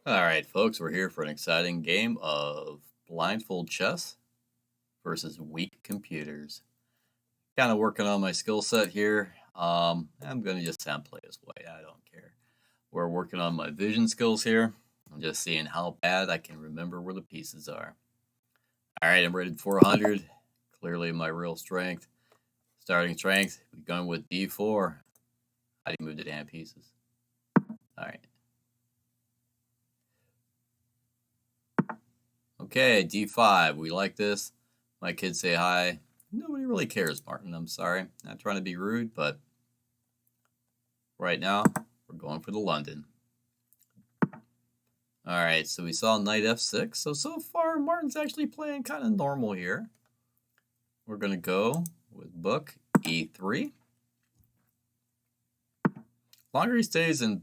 All right, folks, we're here for an exciting game of blindfold chess versus weak computers. Kind of working on my skill set here. I'm going to just play this way. I don't care. We're working on my vision skills here. I'm just seeing how bad I can remember where the pieces are. All right, I'm rated 400. Clearly my real strength. Starting strength, we're going with D4. How do you move the damn pieces? All right. Okay, D5. We like this. My kids say hi. Nobody really cares, Martin. I'm sorry. Not trying to be rude, but right now we're going for the London. All right, so we saw knight f6. So far, Martin's actually playing kind of normal here. We're going to go with book e3. Longer he stays in,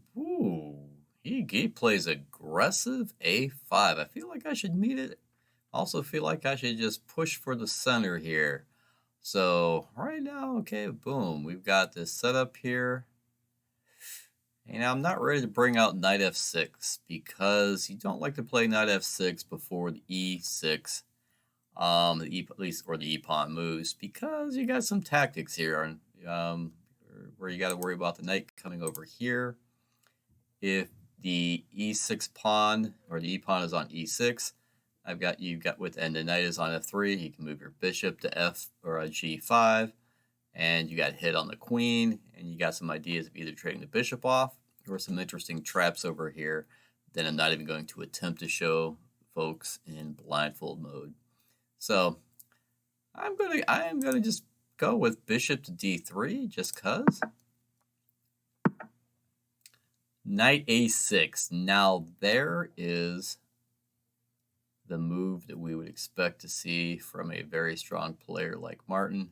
he plays aggressive a5. I feel like I should meet it. Also feel like I should just push for the center here. So right now, okay, boom, we've got this setup here. And I'm not ready to bring out knight f6 because you don't like to play knight f6 before the e6, at least or the e pawn moves, because you got some tactics here, where you got to worry about the knight coming over here. If the e6 pawn or the e pawn is on e6, and the knight is on f3, you can move your bishop to f or a g5, and you got hit on the queen, and you got some ideas of either trading the bishop off or some interesting traps over here that I'm not even going to attempt to show folks in blindfold mode. So I am gonna just go with bishop to d3 just cause. Knight a6. Now there is the move that we would expect to see from a very strong player like Martin.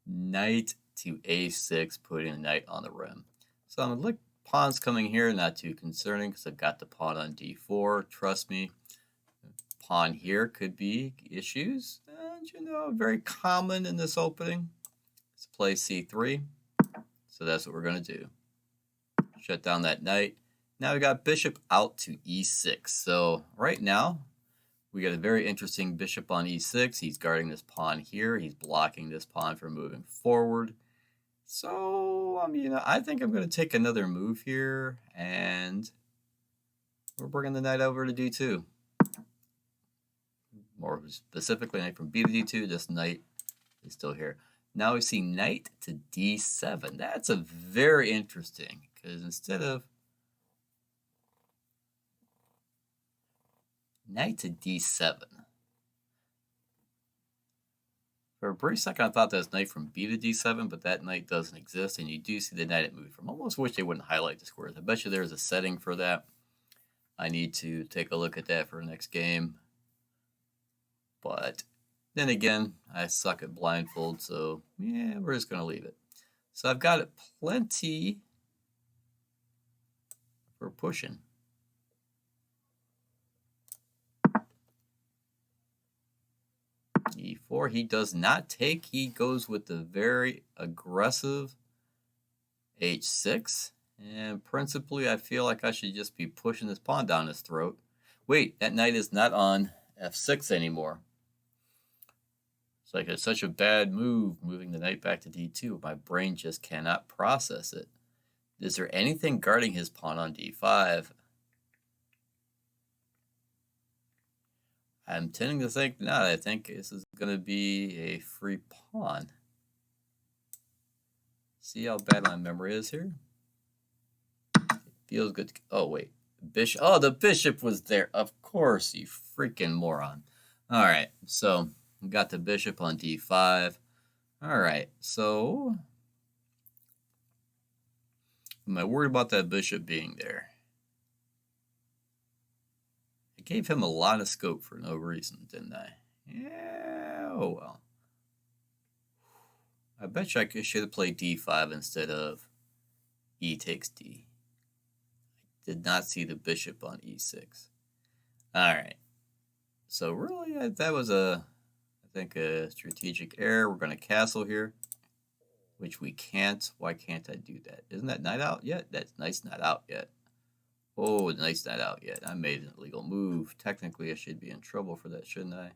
Knight to a6, putting a knight on the rim. So I'm going to look, pawns coming here, not too concerning because I've got the pawn on d4. Trust me, pawn here could be issues. And very common in this opening. Let's play c3. So that's what we're going to do. Shut down that knight. Now we got bishop out to e6. So right now, we got a very interesting bishop on e6. He's guarding this pawn here. He's blocking this pawn from moving forward. So, I think I'm going to take another move here, and we're bringing the knight over to d2. More specifically, knight from b to d2. This knight is still here. Now we see knight to d7. That's a very interesting, because instead of knight to d7, for a brief second I thought that was knight from b to d7, but that knight doesn't exist, and you do see the knight it moved from. Almost wish they wouldn't highlight the squares. I bet you there's a setting for that. I need to take a look at that for the next game. But then again, I suck at blindfold, so yeah, we're just going to leave it. So I've got plenty for pushing. e4, he does not take. He goes with the very aggressive h6. And principally, I feel like I should just be pushing this pawn down his throat. Wait, that knight is not on f6 anymore. It's like it's such a bad move, moving the knight back to d2. My brain just cannot process it. Is there anything guarding his pawn on d5? I'm tending to think not. I think this is going to be a free pawn. See how bad my memory is here? It feels good. Oh, wait. Bishop. Oh, the bishop was there. Of course, you freaking moron. All right. So we got the bishop on d5. All right. So am I worried about that bishop being there? I gave him a lot of scope for no reason, didn't I? Yeah. Oh, well. I bet you I should have played d5 instead of e takes d. I did not see the bishop on e6. All right. So really, that was I think a strategic error. We're going to castle here, which we can't. Why can't I do that? Isn't that knight out yet? That knight's not out yet. Oh, the knight's not out yet. I made an illegal move. Technically, I should be in trouble for that, shouldn't I?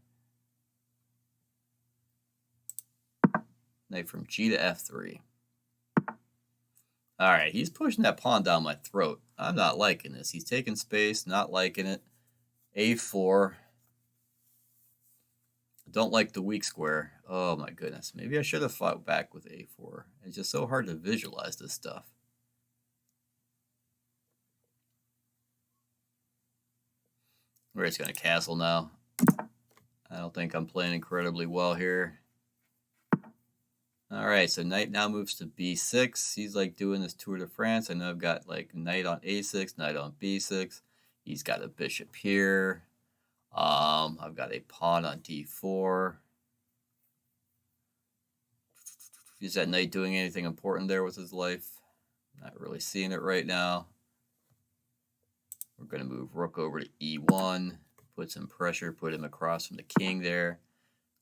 Knight from G to F3. All right, he's pushing that pawn down my throat. I'm not liking this. He's taking space, not liking it. A4. Don't like the weak square. Oh my goodness. Maybe I should have fought back with A4. It's just so hard to visualize this stuff. We're just going to castle now. I don't think I'm playing incredibly well here. All right, so knight now moves to b6. He's like doing this Tour de France. I know I've got like knight on a6, knight on b6. He's got a bishop here. I've got a pawn on d4. Is that knight doing anything important there with his life? Not really seeing it right now. We're going to move rook over to e1, put some pressure, put him across from the king there.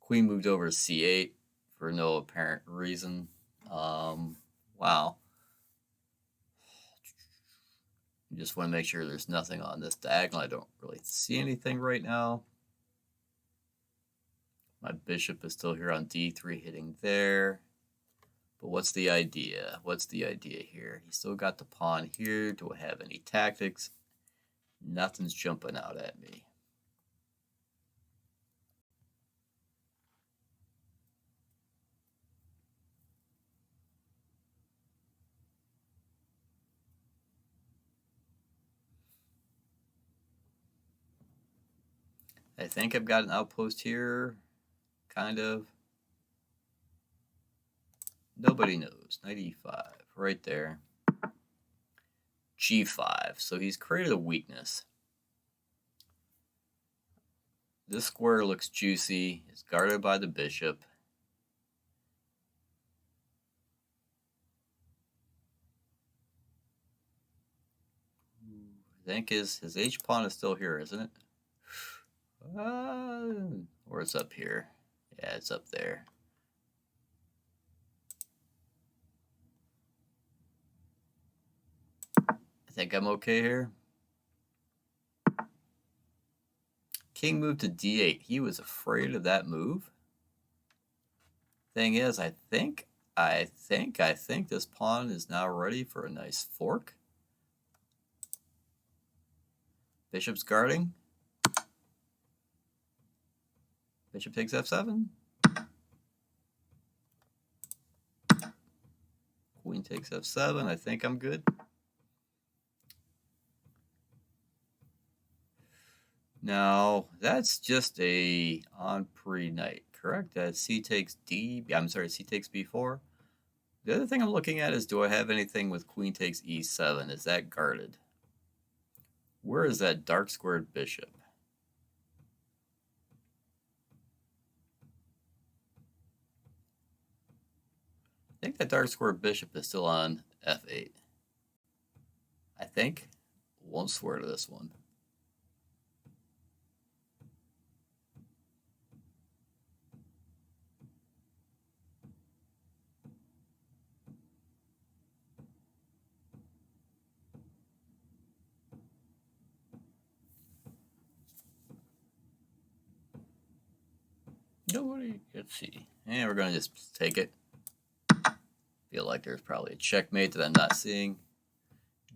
Queen moved over to c8 for no apparent reason. Wow. Just want to make sure there's nothing on this diagonal. I don't really see anything right now. My bishop is still here on d3 hitting there. But what's the idea? What's the idea here? He's still got the pawn here. Do I have any tactics? Nothing's jumping out at me. I think I've got an outpost here, kind of. Nobody knows. Knight e5, right there. g5, so he's created a weakness. This square looks juicy. It's guarded by the bishop. I think his h-pawn is still here, isn't it? Or it's up here. Yeah, it's up there. I think I'm okay here. King moved to d8. He was afraid of that move. Thing is, I think this pawn is now ready for a nice fork. Bishop's guarding. Bishop takes f7. Queen takes f7. I think I'm good. Now, that's just a on pre-knight, correct? That c takes d. I'm sorry, c takes b4. The other thing I'm looking at is, do I have anything with queen takes e7? Is that guarded? Where is that dark squared bishop? I think that dark squared bishop is still on f8. I think. Won't swear to this one. Nobody. Let's see. And we're going to just take it. Feel like there's probably a checkmate that I'm not seeing.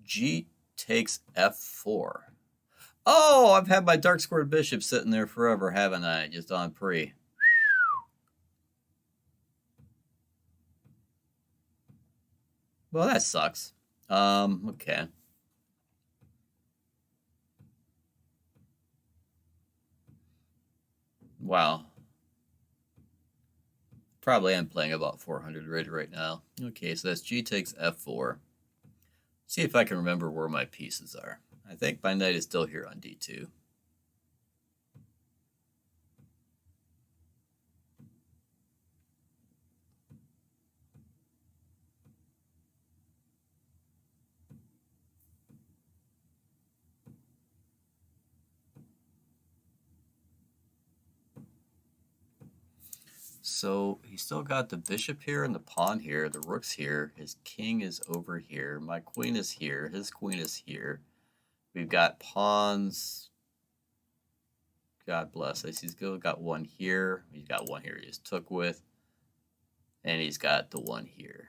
G takes f4. Oh, I've had my dark squared bishop sitting there forever, haven't I? Just on pre. Well, that sucks. Okay. Wow. Probably am playing about 400 right now. Okay, so that's G takes f4. See if I can remember where my pieces are. I think my knight is still here on d2. So he's still got the bishop here and the pawn here, the rook's here, his king is over here, my queen is here, his queen is here. We've got pawns. God bless us. He's got one here. He's got one here he just took with. And he's got the one here.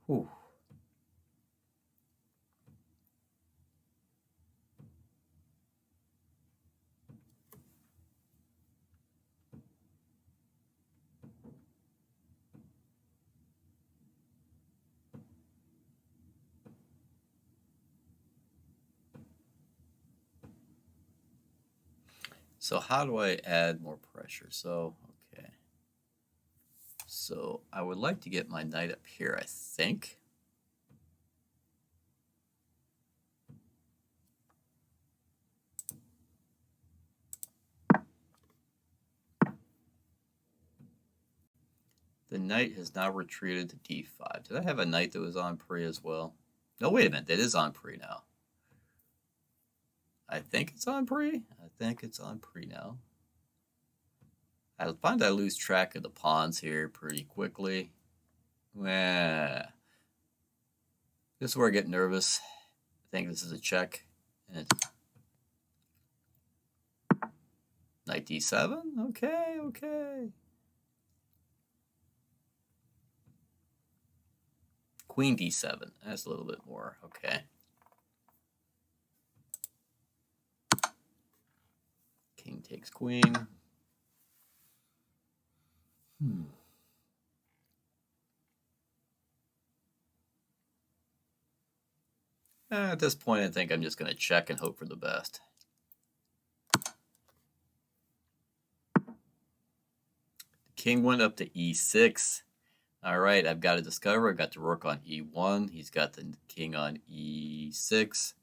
Whew. So how do I add more pressure? So, okay. So I would like to get my knight up here, I think. The knight has now retreated to d5. Did I have a knight that was on pre as well? No, wait a minute. That is on pre now. I think it's on pre. I think it's on pre now. I find I lose track of the pawns here pretty quickly. This is where I get nervous. I think this is a check. And knight d7? Okay, okay. Queen d7. That's a little bit more. Okay. King takes queen. At this point, I think I'm just going to check and hope for the best. King went up to e6. All right, I've got to discover. I've got the rook on e1. He's got the king on e6.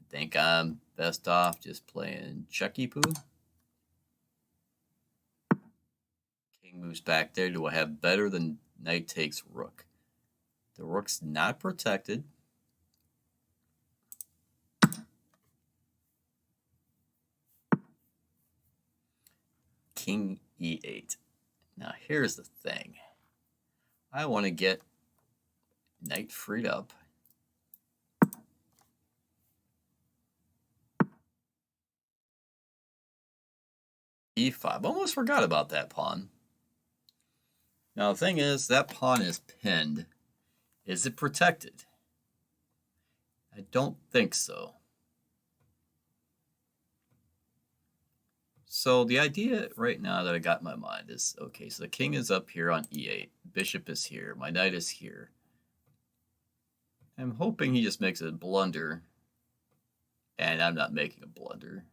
I think I'm best off just playing checky-poo. King moves back there. Do I have better than knight takes rook? The rook's not protected. King e8. Now here's the thing. I want to get knight freed up. e5. Almost forgot about that pawn. Now the thing is, that pawn is pinned. Is it protected? I don't think so. So the idea right now that I got in my mind is, okay, so the king is up here on e8. Bishop is here. My knight is here. I'm hoping he just makes a blunder. And I'm not making a blunder.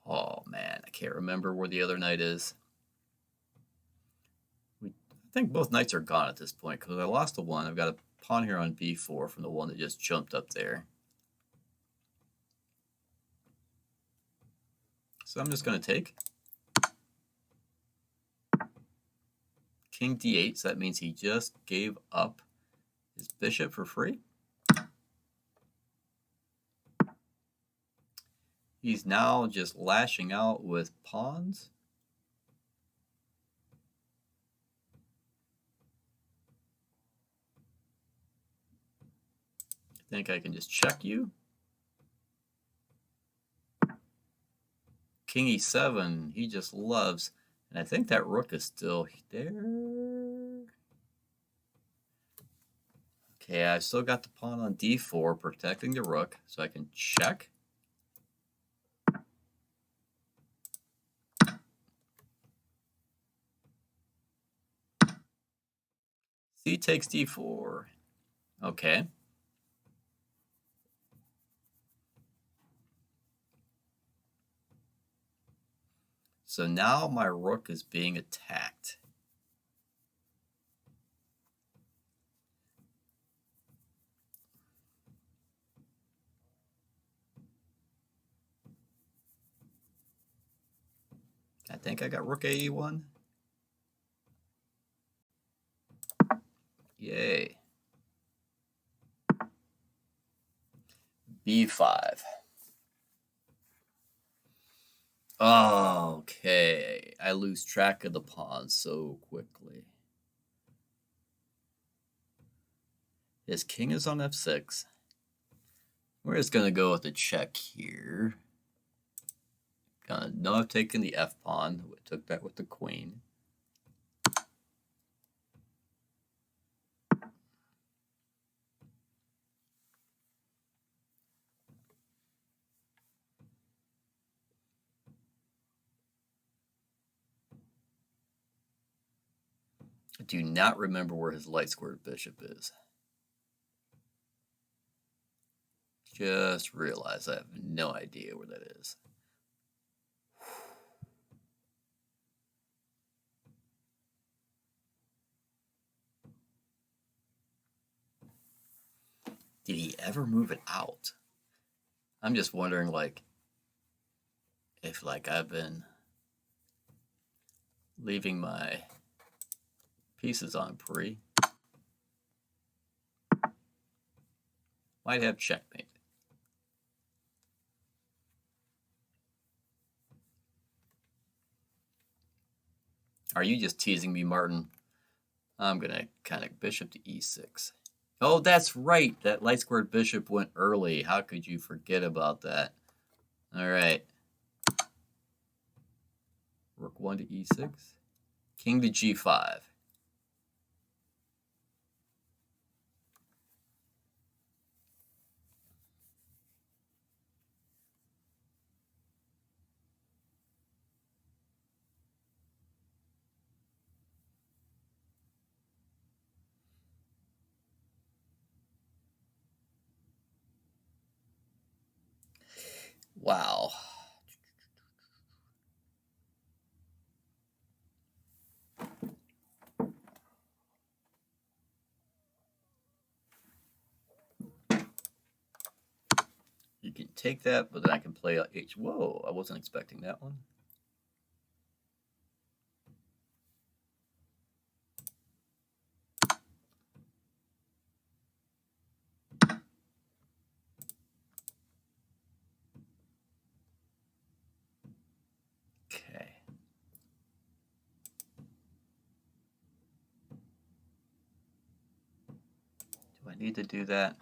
Oh, man, I can't remember where the other knight is. I think both knights are gone at this point because I lost the one. I've got a pawn here on b4 from the one that just jumped up there. So I'm just going to take. King d8, so that means he just gave up his bishop for free. He's now just lashing out with pawns. I think I can just check you. King e7, he just loves. And I think that rook is still there. Okay, I've still got the pawn on d4 protecting the rook, so I can check. C takes d4. Okay. So now my rook is being attacked. I think I got rook a1. Yay. b5. Okay, I lose track of the pawns so quickly. His king is on f6. We're just going to go with a check here. No, I've taken the f pawn. We took that with the queen. I do not remember where his light squared bishop is. Just realized I have no idea where that is. Did he ever move it out? I'm just wondering, like, if I've been leaving my pieces on pre. Might have checkmate. Are you just teasing me, Martin? I'm going to kind of bishop to e6. Oh, that's right. That light squared bishop went early. How could you forget about that? All right. Rook 1 to e6. King to g5. Wow. You can take that, but then I can play h. Whoa, I wasn't expecting that one. Okay. Do I need to do that?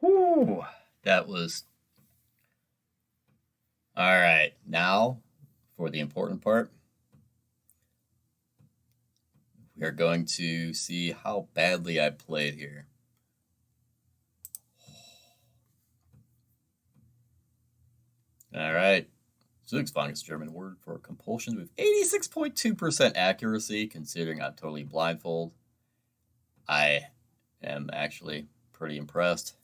Whew. That was... All right. Now, for the important part, we are going to see how badly I played here. All right. Zugzwang is a German word for compulsion with 86.2% accuracy, considering I'm totally blindfold. I am actually pretty impressed.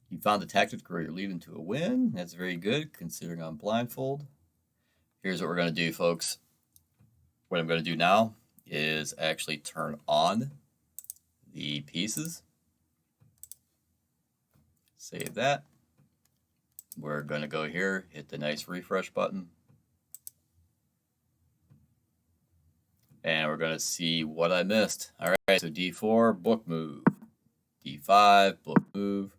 You found the tactic where you're leading to a win. That's very good, considering I'm blindfold. Here's what we're going to do, folks. What I'm going to do now is actually turn on the pieces. Save that. We're going to go here, hit the nice refresh button. And we're going to see what I missed. All right, so D4, book move. D5, book move.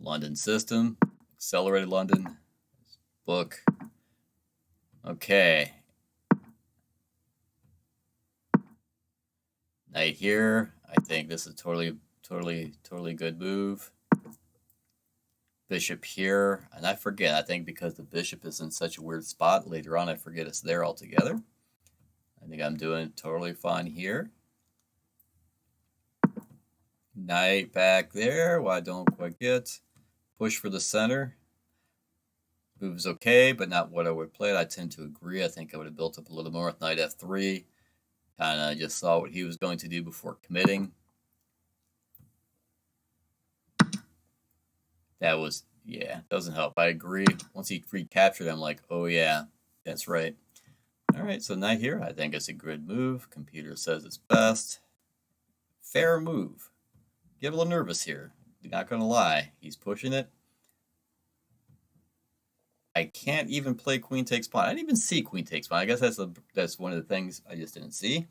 London system, accelerated London, book. Okay. Knight here. I think this is totally good move. Bishop here. And I forget, I think because the bishop is in such a weird spot, later on I forget it's there altogether. I think I'm doing totally fine here. Knight back there. Well, I don't quite get. push for the center. Move is okay, but not what I would play. I tend to agree. I think I would have built up a little more with knight f3. Kind of just saw what he was going to do before committing. That was, yeah, doesn't help. I agree. Once he recaptured, I'm like, oh yeah, that's right. All right, so knight here, I think it's a good move. Computer says it's best. Fair move. Get a little nervous here. Not going to lie. He's pushing it. I can't even play queen takes pawn. I didn't even see queen takes pawn. I guess that's one of the things I just didn't see.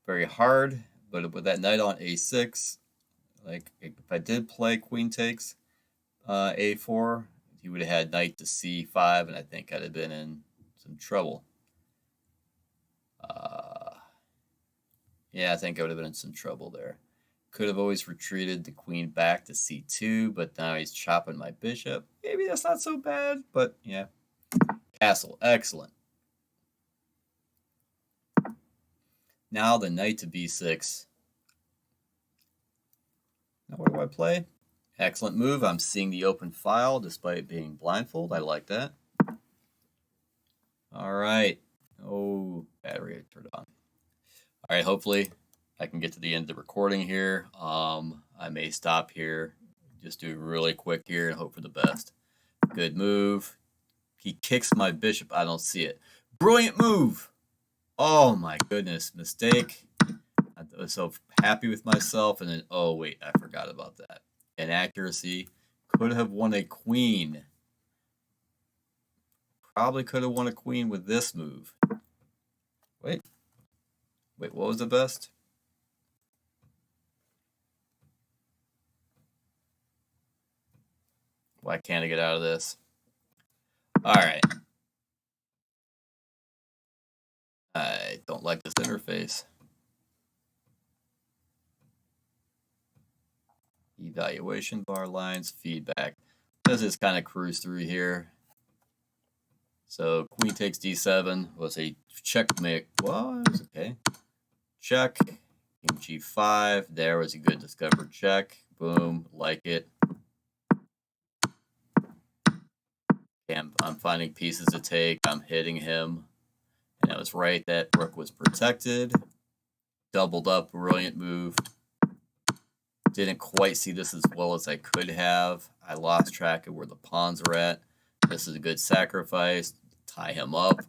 Very hard, but with that knight on a6, like if I did play queen takes a4, he would have had knight to c5, and I think I'd have been in some trouble. Yeah, I think I would have been in some trouble there. Could have always retreated the queen back to c2, but now he's chopping my bishop. Maybe that's not so bad, but yeah. Castle, excellent. Now the knight to b6. Now what do I play? Excellent move. I'm seeing the open file despite being blindfold. I like that. All right. Oh, battery turned on. All right, hopefully I can get to the end of the recording here. I may stop here, just do really quick here and hope for the best. Good move. He kicks my bishop. I don't see it. Brilliant move. Oh my goodness, mistake. I was so happy with myself, and then, oh wait, I forgot about that. Inaccuracy. Could have won a queen. Probably could have won a queen with this move. Wait, what was the best? Why can't I get out of this? All right. I don't like this interface. Evaluation bar lines, feedback. Let's just kind of cruise through here. So queen takes d7 was a checkmate. Well, it was okay. Check. King g5. There was a good discovered check. Boom. Like it. Okay, I'm finding pieces to take. I'm hitting him. And I was right. That rook was protected. Doubled up. Brilliant move. Didn't quite see this as well as I could have. I lost track of where the pawns are at. This is a good sacrifice. Tie him up.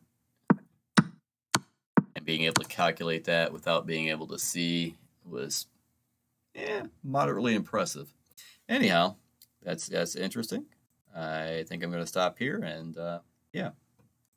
And being able to calculate that without being able to see was, moderately impressive. Anyhow, that's interesting. I think I'm going to stop here, and yeah.